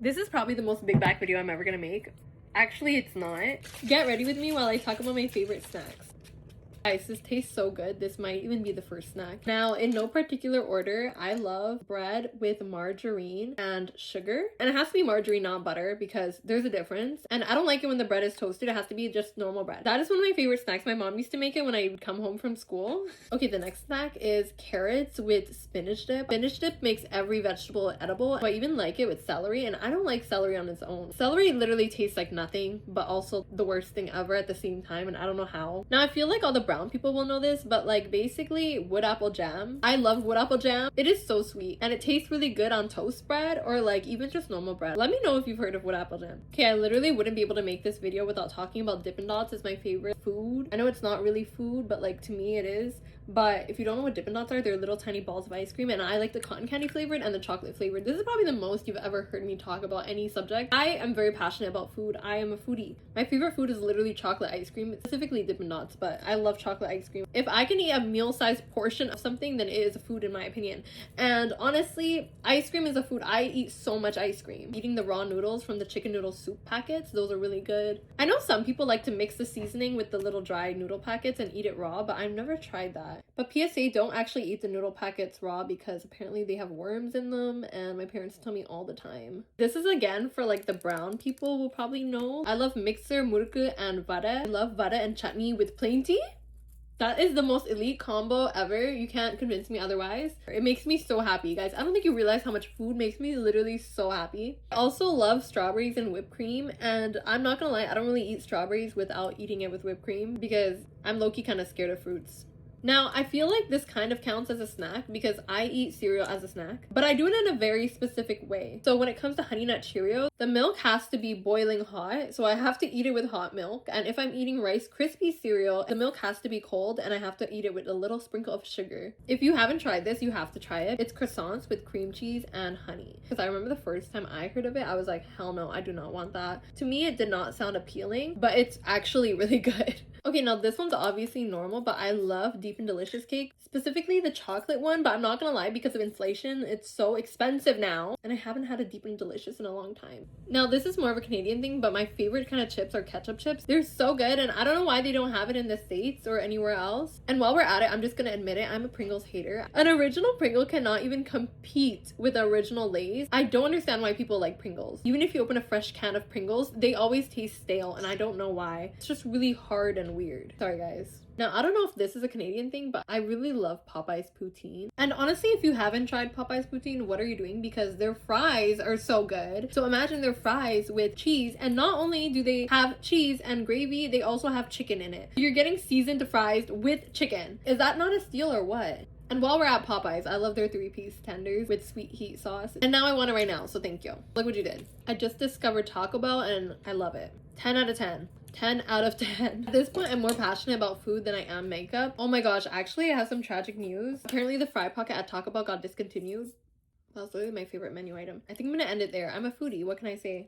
This is probably the most big back video I'm ever gonna make. Actually, it's not. Get ready with me while I talk about my favorite snacks. Guys, this tastes so good. This might even be the first snack. Now, in no particular order, I love bread with margarine and sugar. And it has to be margarine, not butter, because there's a difference. And I don't like it when the bread is toasted. It has to be just normal bread. That is one of my favorite snacks. My mom used to make it when I would come home from school. Okay, the next snack is carrots with spinach dip. Spinach dip makes every vegetable edible. I even like it with celery, and I don't like celery on its own. Celery literally tastes like nothing, but also the worst thing ever at the same time, and I don't know how. Now, I feel like all the brown people will know this, but like basically wood apple jam. I love wood apple jam. It is so sweet and it tastes really good on toast bread or like even just normal bread. Let me know if you've heard of wood apple jam. Okay, I literally wouldn't be able to make this video without talking about Dippin' Dots. It's my favorite food. I know it's not really food, but like to me it is. But if you don't know what Dippin' Dots are, they're little tiny balls of ice cream, and I like the cotton candy flavored and the chocolate flavored. This is probably the most you've ever heard me talk about any subject. I am very passionate about food. I am a foodie. My favorite food is literally chocolate ice cream, specifically Dippin' Dots, but I love chocolate ice cream. If I can eat a meal-sized portion of something, then it is a food in my opinion. And honestly, ice cream is a food. I eat so much ice cream. Eating the raw noodles from the chicken noodle soup packets, those are really good. I know some people like to mix the seasoning with the little dry noodle packets and eat it raw, but I've never tried that. But PSA, don't actually eat the noodle packets raw because apparently they have worms in them, and my parents tell me all the time. This is again for like the brown people will probably know. I love mixer, murku, and vada. I love vada and chutney with plain tea. That is the most elite combo ever. You can't convince me otherwise. It makes me so happy, guys. I don't think you realize how much food makes me literally so happy. I also love strawberries and whipped cream, and I'm not gonna lie, I don't really eat strawberries without eating it with whipped cream because I'm low-key kind of scared of fruits. Now, I feel like this kind of counts as a snack because I eat cereal as a snack, but I do it in a very specific way. So when it comes to Honey Nut Cheerios, the milk has to be boiling hot, so I have to eat it with hot milk. And if I'm eating Rice Krispies cereal, the milk has to be cold and I have to eat it with a little sprinkle of sugar. If you haven't tried this, you have to try it. It's croissants with cream cheese and honey. Because I remember the first time I heard of it, I was like, hell no, I do not want that. To me, it did not sound appealing, but it's actually really good. Okay, now this one's obviously normal, but I love Deep and Delicious cake, specifically the chocolate one, but I'm not gonna lie, because of inflation, it's so expensive now, and I haven't had a Deep and Delicious in a long time. Now, this is more of a Canadian thing, but my favorite kind of chips are ketchup chips. They're so good, and I don't know why they don't have it in the States or anywhere else. And while we're at it, I'm just gonna admit it, I'm a Pringles hater. An original Pringle cannot even compete with the original Lay's. I don't understand why people like Pringles. Even if you open a fresh can of Pringles, they always taste stale, and I don't know why. It's just really hard and weird. Sorry, guys. Now, I don't know if this is a Canadian thing, but I really love Popeye's poutine. And honestly, if you haven't tried Popeye's poutine, what are you doing? Because their fries are so good. So imagine their fries with cheese, and not only do they have cheese and gravy, they also have chicken in it. You're getting seasoned fries with chicken. Is that not a steal or what? And while we're at Popeyes, I love their 3-piece tenders with sweet heat sauce. And now I want it right now, so thank you. Look what you did. I just discovered Taco Bell and I love it. 10 out of 10. 10 out of 10. At this point, I'm more passionate about food than I am makeup. Oh my gosh, actually, I have some tragic news. Apparently, the fry pocket at Taco Bell got discontinued. That's literally my favorite menu item. I think I'm gonna end it there. I'm a foodie. What can I say?